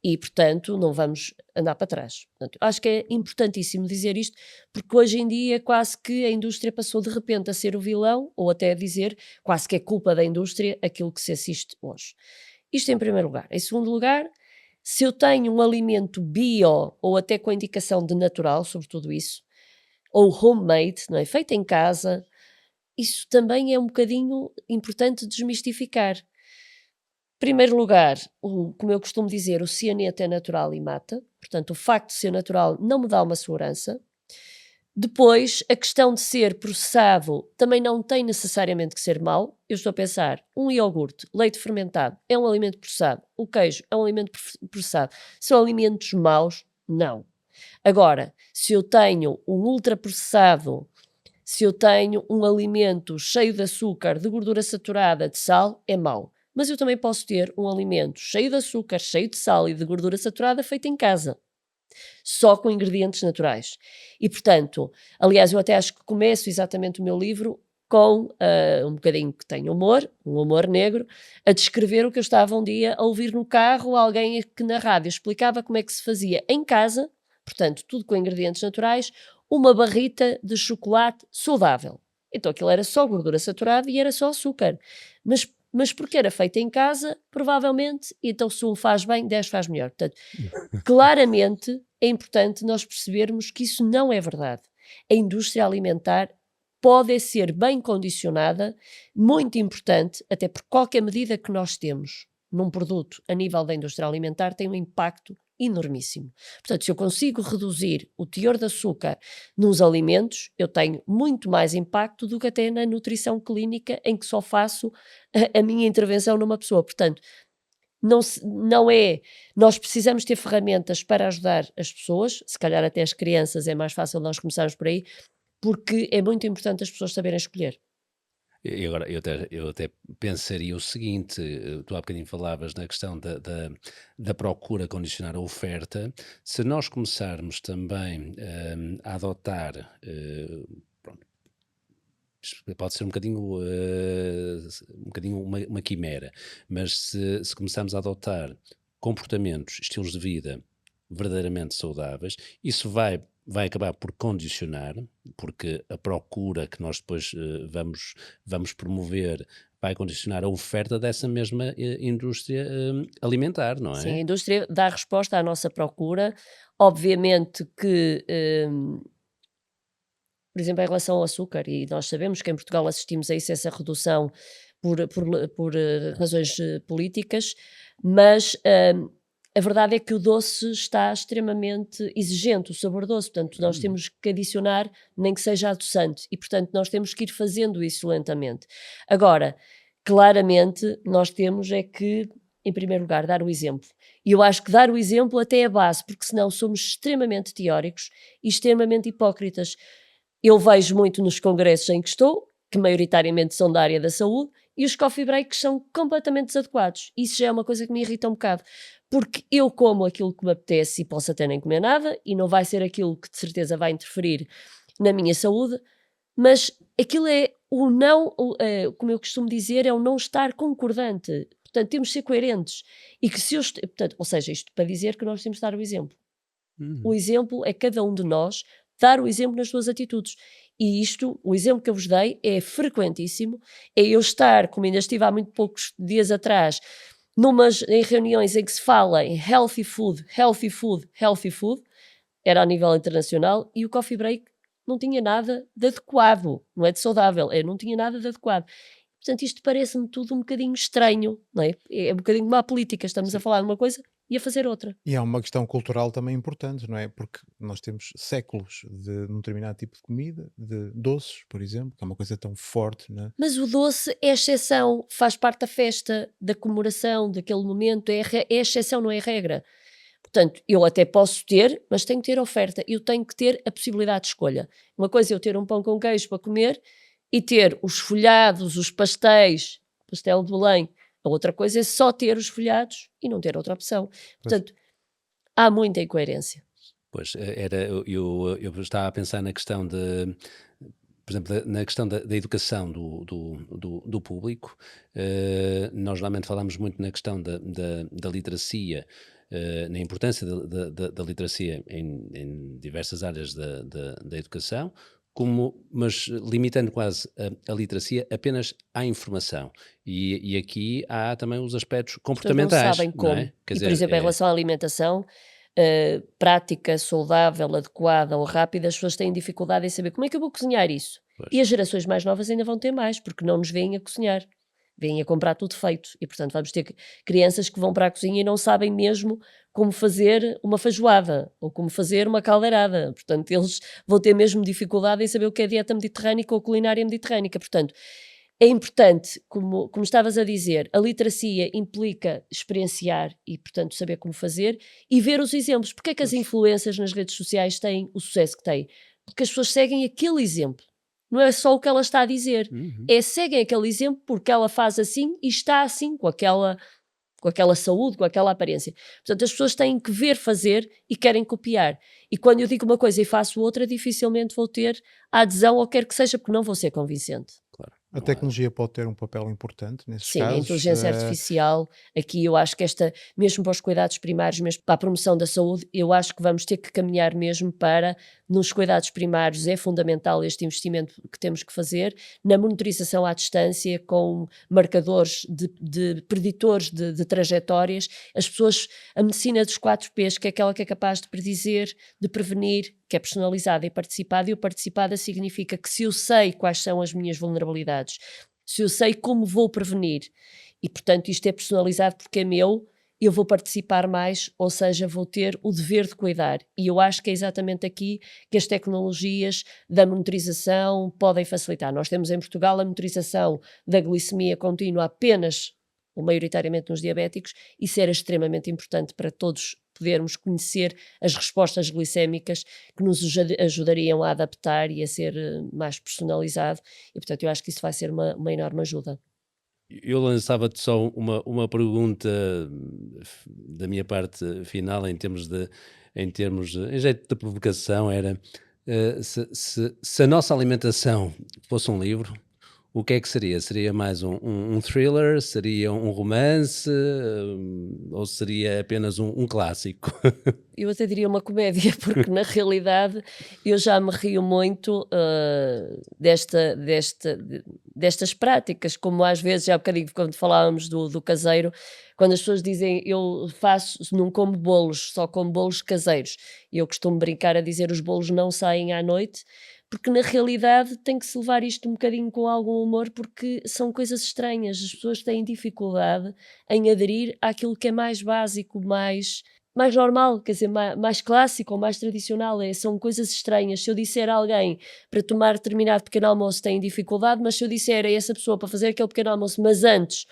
e, portanto, não vamos andar para trás. Portanto, acho que é importantíssimo dizer isto, porque hoje em dia quase que a indústria passou de repente a ser o vilão, ou até a dizer quase que é culpa da indústria aquilo que se assiste hoje. Isto em primeiro lugar. Em segundo lugar, se eu tenho um alimento bio ou até com indicação de natural, sobre tudo isso, ou homemade, não é? Feito em casa, isso também é um bocadinho importante desmistificar. Primeiro lugar, como eu costumo dizer, o cianeto é natural e mata, portanto, o facto de ser natural não me dá uma segurança. Depois, a questão de ser processado também não tem necessariamente que ser mau. Eu estou a pensar, um iogurte, leite fermentado, é um alimento processado. O queijo é um alimento processado. São alimentos maus? Não. Agora, se eu tenho um ultraprocessado, se eu tenho um alimento cheio de açúcar, de gordura saturada, de sal, é mau. Mas eu também posso ter um alimento cheio de açúcar, cheio de sal e de gordura saturada feito em casa, só com ingredientes naturais. E, portanto, aliás, eu até acho que começo exatamente o meu livro com um bocadinho que tem humor, um humor negro, a descrever o que eu estava um dia a ouvir no carro, alguém que na rádio explicava como é que se fazia em casa, portanto, tudo com ingredientes naturais, uma barrita de chocolate saudável. Então aquilo era só gordura saturada e era só açúcar. Mas porque era feito em casa, provavelmente, então se um faz bem, 10 faz melhor. Portanto, claramente é importante nós percebermos que isso não é verdade. A indústria alimentar pode ser bem condicionada, muito importante, até porque qualquer medida que nós temos num produto a nível da indústria alimentar tem um impacto enormíssimo. Portanto, se eu consigo reduzir o teor de açúcar nos alimentos, eu tenho muito mais impacto do que até na nutrição clínica, em que só faço a minha intervenção numa pessoa. Portanto, não é. Nós precisamos ter ferramentas para ajudar as pessoas, se calhar até as crianças, é mais fácil nós começarmos por aí, porque é muito importante as pessoas saberem escolher. E agora, eu até pensaria o seguinte: tu há bocadinho falavas na questão da procura condicionar a oferta. Se nós começarmos também a adotar, pronto, isto pode ser um bocadinho uma quimera, mas se começarmos a adotar comportamentos, estilos de vida verdadeiramente saudáveis, isso vai acabar por condicionar, porque a procura que nós depois vamos promover vai condicionar a oferta dessa mesma indústria alimentar, não Sim, a é? indústria dá resposta à nossa procura. Obviamente que, por exemplo, em relação ao açúcar, e nós sabemos que em Portugal assistimos a isso, essa redução por razões políticas, mas a verdade é que o doce está extremamente exigente, o sabor doce, portanto, nós Hum. temos que adicionar, nem que seja adoçante, e portanto, nós temos que ir fazendo isso lentamente. Agora, claramente, nós temos é que, em primeiro lugar, dar o exemplo. E eu acho que dar o exemplo até é a base, porque senão somos extremamente teóricos e extremamente hipócritas. Eu vejo muito nos congressos em que estou, que maioritariamente são da área da saúde, e os coffee breaks são completamente desadequados. Isso já é uma coisa que me irrita um bocado, porque eu como aquilo que me apetece e posso até nem comer nada, e não vai ser aquilo que de certeza vai interferir na minha saúde, mas aquilo é o não, como eu costumo dizer, é o não estar concordante. Portanto, temos de ser coerentes. E que se eu, portanto, ou seja, isto para dizer que nós temos de dar o exemplo. O Uhum. exemplo é cada um de nós dar o exemplo nas suas atitudes. E isto, o exemplo que eu vos dei, é frequentíssimo. É eu estar, como ainda estive há muito poucos dias atrás, em reuniões em que se fala em healthy food, healthy food, healthy food, era a nível internacional, e o coffee break não tinha nada de adequado, não é de saudável, não tinha nada de adequado. Portanto, isto parece-me tudo um bocadinho estranho, não é? É um bocadinho má política, estamos a Sim. falar de uma coisa e a fazer outra. E há uma questão cultural também importante, não é? Porque nós temos séculos de um determinado tipo de comida, de doces, por exemplo, que é uma coisa tão forte, não é? Mas o doce é exceção, faz parte da festa, da comemoração, daquele momento, é a exceção, não é a regra. Portanto, eu até posso ter, mas tenho que ter oferta. Eu tenho que ter a possibilidade de escolha. Uma coisa é eu ter um pão com queijo para comer e ter os folhados, os pastéis, pastel de Belém. A outra coisa é só ter os folhados e não ter outra opção. Portanto, há muita incoerência. Pois, eu estava a pensar na questão de, por exemplo, na questão da educação do público. Nós normalmente falamos muito na questão da literacia, na importância da literacia em diversas áreas da educação, mas limitando quase a literacia apenas à informação. E aqui há também os aspectos As pessoas não comportamentais, sabem não como. é? Quer E, por dizer, exemplo, em relação à alimentação, prática, saudável, adequada ou rápida, as pessoas têm dificuldade em saber como é que eu vou cozinhar isso. Pois. E as gerações mais novas ainda vão ter mais, porque não nos veem a cozinhar. Vêm a comprar tudo feito. E, portanto, vamos ter crianças que vão para a cozinha e não sabem mesmo como fazer uma feijoada ou como fazer uma caldeirada. Portanto, eles vão ter mesmo dificuldade em saber o que é dieta mediterrânica ou culinária mediterrânica. Portanto, é importante, como estavas a dizer, a literacia implica experienciar e, portanto, saber como fazer e ver os exemplos. Porque é que as influências nas redes sociais têm o sucesso que têm? Porque as pessoas seguem aquele exemplo. Não é só o que ela está a dizer. Seguem aquele exemplo porque ela faz assim e está assim, com aquela saúde, com aquela aparência. Portanto, as pessoas têm que ver fazer e querem copiar. E quando eu digo uma coisa e faço outra, dificilmente vou ter a adesão ou quer que seja, porque não vou ser convincente. claro, A tecnologia pode ter um papel importante nesses Sim, a casos. inteligência artificial, aqui eu acho que mesmo para os cuidados primários, mesmo para a promoção da saúde, eu acho que vamos ter que caminhar mesmo para, nos cuidados primários, é fundamental este investimento que temos que fazer, na monitorização à distância, com marcadores de preditores de trajetórias, as pessoas, a medicina dos 4 Ps, que é aquela que é capaz de predizer, de prevenir, que é personalizada e participada, e o participada significa que se eu sei quais são as minhas vulnerabilidades, se eu sei como vou prevenir, e portanto isto é personalizado porque é meu, eu vou participar mais, ou seja, vou ter o dever de cuidar. E eu acho que é exatamente aqui que as tecnologias da monitorização podem facilitar. Nós temos em Portugal a monitorização da glicemia contínua apenas, ou maioritariamente nos diabéticos, isso era extremamente importante para todos podermos conhecer as respostas glicémicas que nos ajudariam a adaptar e a ser mais personalizado. E, portanto, eu acho que isso vai ser uma enorme ajuda. Eu lançava-te só uma pergunta da minha parte final em jeito de provocação, era se a nossa alimentação fosse um livro, o que é que seria? Seria mais um thriller? Seria um romance? Ou seria apenas um clássico? Eu até diria uma comédia, porque na realidade eu já me rio muito destas práticas, como às vezes, já há bocadinho quando falávamos do caseiro, quando as pessoas dizem eu faço, não como bolos, só como bolos caseiros, e eu costumo brincar a dizer os bolos não saem à noite, porque na realidade tem que se levar isto um bocadinho com algum humor, porque são coisas estranhas, as pessoas têm dificuldade em aderir àquilo que é mais básico, mais normal, quer dizer, mais clássico ou mais tradicional, são coisas estranhas. Se eu disser a alguém para tomar determinado pequeno almoço tem dificuldade, mas se eu disser a essa pessoa para fazer aquele pequeno almoço, mas antes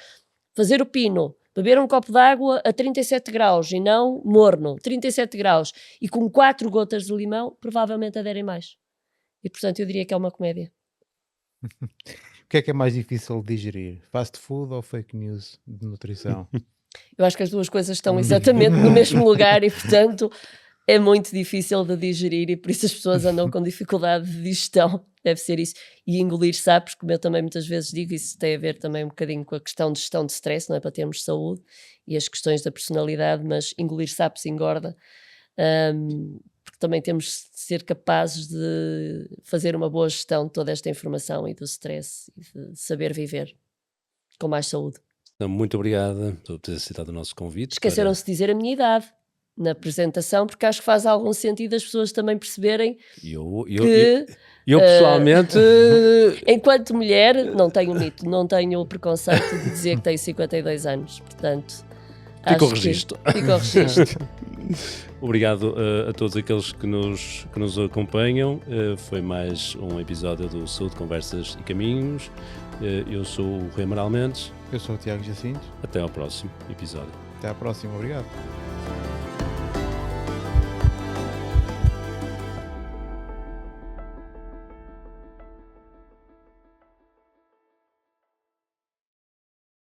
fazer o pino, beber um copo de água a 37 graus e não morno, 37 graus, e com 4 gotas de limão, provavelmente aderem mais. E portanto eu diria que é uma comédia. O que é mais difícil de digerir? Fast food ou fake news de nutrição? Eu acho que as duas coisas estão exatamente no mesmo lugar e, portanto, é muito difícil de digerir e por isso as pessoas andam com dificuldade de digestão. Deve ser isso. E engolir sapos, como eu também muitas vezes digo, isso tem a ver também um bocadinho com a questão de gestão de stress, não é? Para termos saúde e as questões da personalidade, mas engolir sapos engorda. Porque também temos de ser capazes de fazer uma boa gestão de toda esta informação e do stress e de saber viver com mais saúde. Muito obrigada por ter aceitado o nosso convite. Esqueceram-se de dizer a minha idade na apresentação, porque acho que faz algum sentido as pessoas também perceberem que eu pessoalmente... enquanto mulher, não tenho mito, não tenho o preconceito de dizer que tenho 52 anos, portanto... Fica o registro. Fica o registro. Obrigado a todos aqueles que nos acompanham. Foi mais um episódio do Saúde, Conversas e Caminhos. Eu sou o Rui Amaral Mendes. Eu sou o Tiago Jacinto. Até ao próximo episódio. Até à próxima, obrigado.